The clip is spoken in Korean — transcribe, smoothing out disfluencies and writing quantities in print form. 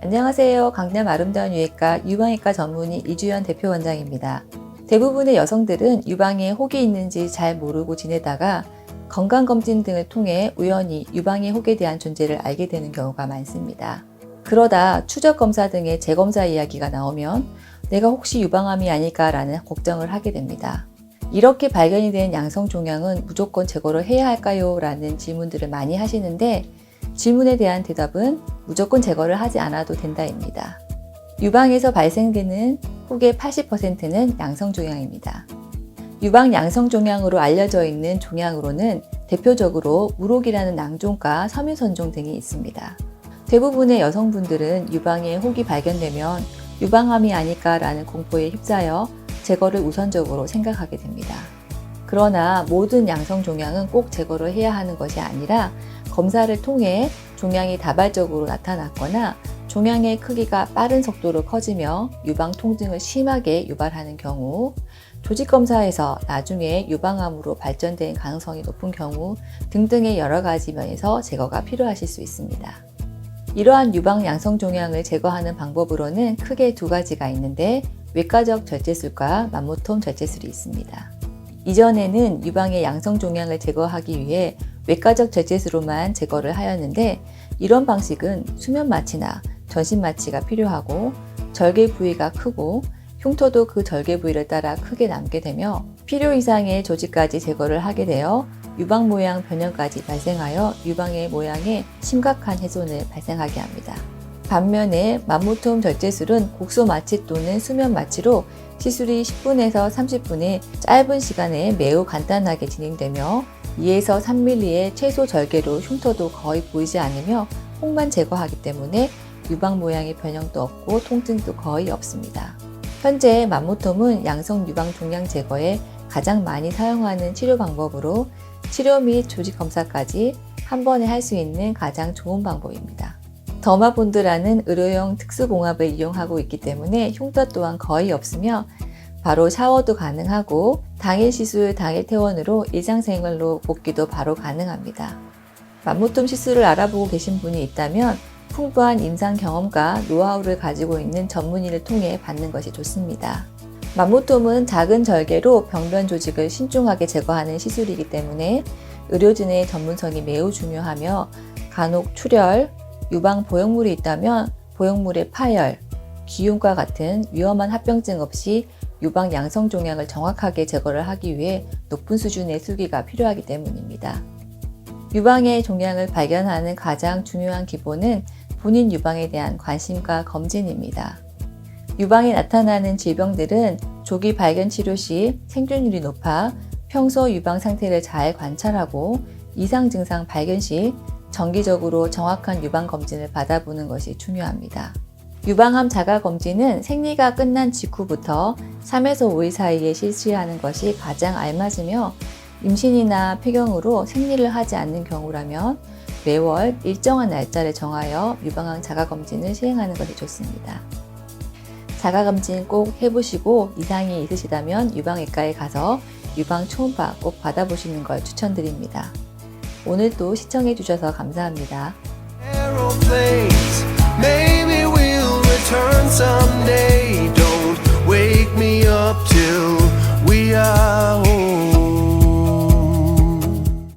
안녕하세요. 강남 아름다운 유해과 유방외과 전문의 이주연 대표 원장입니다. 대부분의 여성들은 유방에 혹이 있는지 잘 모르고 지내다가 건강검진 등을 통해 우연히 유방의 혹에 대한 존재를 알게 되는 경우가 많습니다. 그러다 추적검사 등의 재검사 이야기가 나오면 내가 혹시 유방암이 아닐까라는 걱정을 하게 됩니다. 이렇게 발견이 된 양성종양은 무조건 제거를 해야 할까요? 라는 질문들을 많이 하시는데 질문에 대한 대답은 무조건 제거를 하지 않아도 된다입니다. 유방에서 발생되는 혹의 80%는 양성종양입니다. 유방 양성종양으로 알려져 있는 종양으로는 대표적으로 물혹이라는 낭종과 섬유선종 등이 있습니다. 대부분의 여성분들은 유방에 혹이 발견되면 유방암이 아닐까라는 공포에 휩싸여 제거를 우선적으로 생각하게 됩니다. 그러나 모든 양성종양은 꼭 제거를 해야 하는 것이 아니라 검사를 통해 종양이 다발적으로 나타났거나 종양의 크기가 빠른 속도로 커지며 유방 통증을 심하게 유발하는 경우, 조직검사에서 나중에 유방암으로 발전된 가능성이 높은 경우 등등의 여러 가지 면에서 제거가 필요하실 수 있습니다. 이러한 유방 양성종양을 제거하는 방법으로는 크게 두 가지가 있는데 외과적 절제술과 맘모톰 절제술이 있습니다. 이전에는 유방의 양성종양을 제거하기 위해 외과적 절제술로만 제거를 하였는데 이런 방식은 수면 마취나 전신 마취가 필요하고 절개 부위가 크고 흉터도 그 절개 부위를 따라 크게 남게 되며 필요 이상의 조직까지 제거를 하게 되어 유방 모양 변형까지 발생하여 유방의 모양에 심각한 훼손을 발생하게 합니다. 반면에 맘모톰 절제술은 곡소 마취 또는 수면 마취로 시술이 10분에서 30분의 짧은 시간에 매우 간단하게 진행되며 2에서 3mm의 최소 절개로 흉터도 거의 보이지 않으며 혹만 제거하기 때문에 유방 모양의 변형도 없고 통증도 거의 없습니다. 현재 맘모톰은 양성 유방 종양 제거에 가장 많이 사용하는 치료 방법으로 치료 및 조직 검사까지 한 번에 할 수 있는 가장 좋은 방법입니다. 더마본드라는 의료용 특수공합을 이용하고 있기 때문에 흉터 또한 거의 없으며 바로 샤워도 가능하고 당일 시술, 당일 퇴원으로 일상생활로 복귀도 바로 가능합니다. 맘모톰 시술을 알아보고 계신 분이 있다면 풍부한 임상 경험과 노하우를 가지고 있는 전문의를 통해 받는 것이 좋습니다. 맘모톰은 작은 절개로 병변 조직을 신중하게 제거하는 시술이기 때문에 의료진의 전문성이 매우 중요하며 간혹 출혈, 유방 보형물이 있다면 보형물의 파열, 기흉과 같은 위험한 합병증 없이 유방 양성종양을 정확하게 제거를 하기 위해 높은 수준의 술기가 필요하기 때문입니다. 유방의 종양을 발견하는 가장 중요한 기본은 본인 유방에 대한 관심과 검진입니다. 유방에 나타나는 질병들은 조기 발견 치료 시 생존율이 높아 평소 유방 상태를 잘 관찰하고 이상 증상 발견 시 정기적으로 정확한 유방 검진을 받아보는 것이 중요합니다. 유방암 자가 검진은 생리가 끝난 직후부터 3에서 5일 사이에 실시하는 것이 가장 알맞으며 임신이나 폐경으로 생리를 하지 않는 경우라면 매월 일정한 날짜를 정하여 유방암 자가 검진을 시행하는 것이 좋습니다. 자가 검진 꼭 해보시고 이상이 있으시다면 유방외과에 가서 유방 초음파 꼭 받아보시는 걸 추천드립니다. 오늘도 시청해 주셔서 감사합니다. Maybe we'll return someday. Don't wake me up till